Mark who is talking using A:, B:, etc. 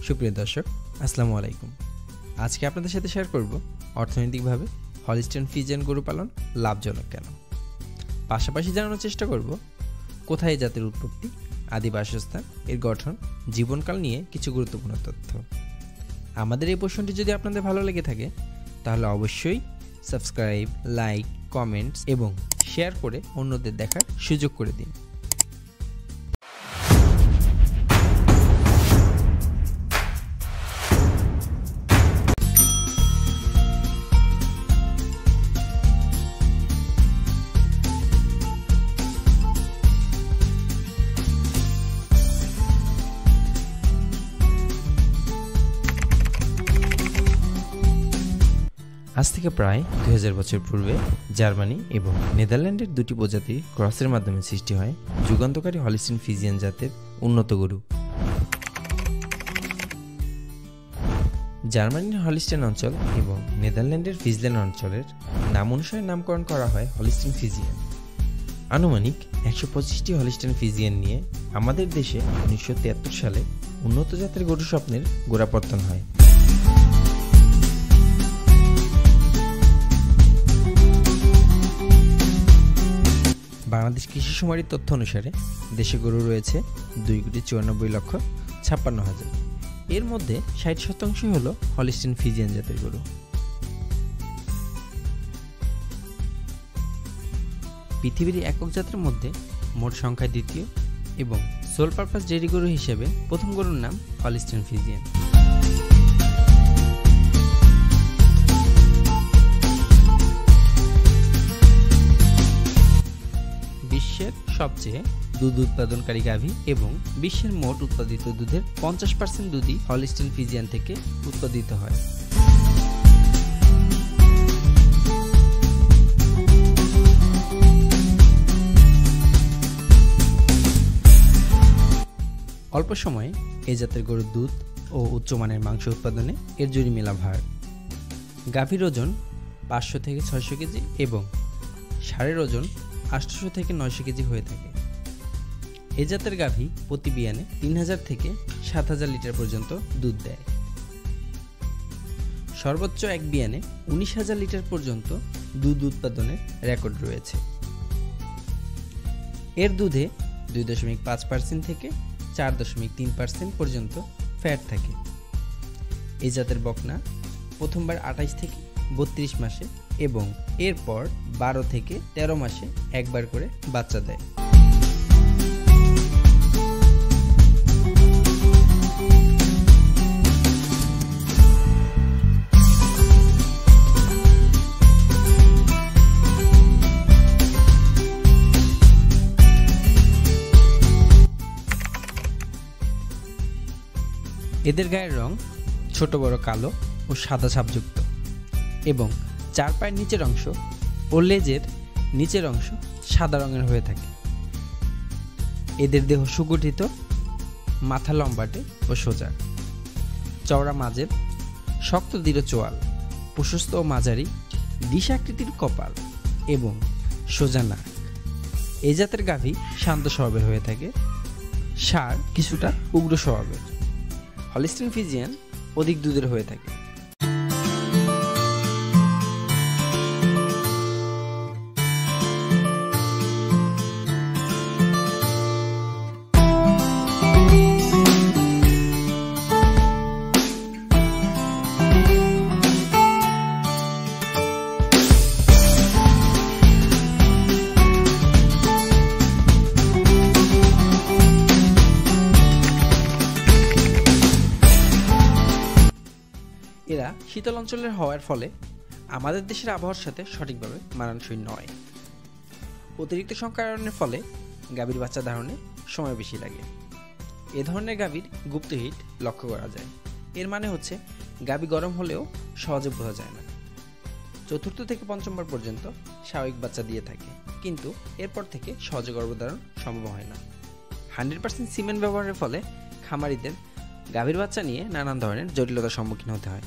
A: সুপ্রিয় দর্শক, আসসালামু আলাইকুম। আজকে আপনাদের সাথে শেয়ার করব অর্থনৈতিকভাবে হলিস্টিয়ান ফ্রিজিয়ান গরু পালন লাভজনক কেন। পাশাপাশি জানানোর চেষ্টা করব কোথায় জাতের উৎপত্তি, আদি বাসস্থান, এর গঠন, জীবনকাল নিয়ে কিছু গুরুত্বপূর্ণ তথ্য। আমাদের এই পোর্শনটি যদি আপনাদের ভালো লেগে থাকে তাহলে অবশ্যই সাবস্ক্রাইব, লাইক, কমেন্টস এবং শেয়ার করে অন্যদের দেখার সুযোগ করে দিন। আজ থেকে প্রায় 2000 বছর পূর্বে জার্মানি এবং নেদারল্যান্ডের দুটি প্রজাতির ক্রসের মাধ্যমে সৃষ্টি হয় যুগান্তকারী হলিস্টিয়ান ফ্রিজিয়ান জাতের উন্নত গরু। জার্মানির হলিস্টিয়ান অঞ্চল এবং নেদারল্যান্ডের ফ্রিজল্যান্ড অঞ্চলের নাম অনুসারে নামকরণ করা হয় হলিস্টিয়ান ফ্রিজিয়ান। আনুমানিক 125টি হলিস্টিয়ান ফ্রিজিয়ান নিয়ে আমাদের দেশে 1973 সালে উন্নত জাতের গরু স্বপ্নের গোড়াপত্তন হয়। বাংলাদেশ কৃষি শুমারির তথ্য অনুসারে দেশে গরু রয়েছে 2,94,56,000। এর মধ্যে 60% হল হলিস্টিয়ান ফ্রিজিয়ান জাতের গরু। পৃথিবীর একক জাতের মধ্যে মোট সংখ্যায় দ্বিতীয় এবং সোল পারপাস ডেইরি গরু হিসেবে প্রথম গরুর নাম হলিস্টিয়ান ফ্রিজিয়ান। বিশ্বের সবচেয়ে দুধ উৎপাদনকারী গাভী এবং বিশ্বের মোট উৎপাদিত দুধের 50% দুধই হলিস্টিয়ান ফ্রিজিয়ান থেকে উৎপাদিত হয়। অল্প সময়ে এই জাতের গরুর দুধ ও উচ্চমানের মাংস উৎপাদনে এর জুড়ি মেলা ভার। গাভীর ওজন 500 থেকে 600 কেজি এবং ষাঁড়ের ওজন 800 থেকে 900 কেজি হয়ে থাকে। এই জাতের গাভী প্রতি বিয়ানে 3000 থেকে 7000 লিটার পর্যন্ত দুধ দেয়। সর্বোচ্চ এক বিয়ানে 19000 লিটার পর্যন্ত দুধ উৎপাদনের রেকর্ড রয়েছে। এর দুধে 2.5% থেকে 4.3% পর্যন্ত ফ্যাট থাকে। এই জাতের বকনা প্রথমবার 28 থেকে 32 মাসে এবং এরপর 12 থেকে 13 মাসে একবার করে বাচ্চা দেয়। এদের গায়ের রং ছোট বড় কালো ও সাদা ছাপযুক্ত এবং চার পায়ের নিচের অংশ ও লেজের নিচের অংশ সাদা রঙের হয়ে থাকে। এদের দেহ সুগঠিত, মাথা লম্বাটে ও সোজা, চওড়া মাঝের, শক্ত দৃঢ় চোয়াল, প্রশস্ত ও মাঝারি দিশাকৃতির কপাল এবং সোজা নাক। এই জাতের গাভী শান্ত স্বভাবের হয়ে থাকে। ষাঁড় কিছুটা উগ্র স্বভাবের। হলিস্টিয়ান ফ্রিজিয়ান অধিক দুধের হয়ে থাকে। এরা শীতল অঞ্চলের হওয়ার ফলে আমাদের দেশের আবহাওয়ার সাথে সঠিকভাবে মানানসই নয়। অতিরিক্ত সংক্রমণের ফলে গাভীর বাচ্চা ধারণে সময় বেশি লাগে। এ ধরনের গাভীর গুপ্ত হিট লক্ষ্য করা যায়। এর মানে হচ্ছে গাভী গরম হলেও সহজে বোঝা যায় না। চতুর্থ থেকে পঞ্চম বার পর্যন্ত স্বাভাবিক বাচ্চা দিয়ে থাকে, কিন্তু এরপর থেকে সহজে গর্ভধারণ সম্ভব হয় না। 100% সিমেন্ট ব্যবহারের ফলে খামারিদের গাভীর বাচ্চা নিয়ে নানান ধরনের জটিলতার সম্মুখীন হতে হয়।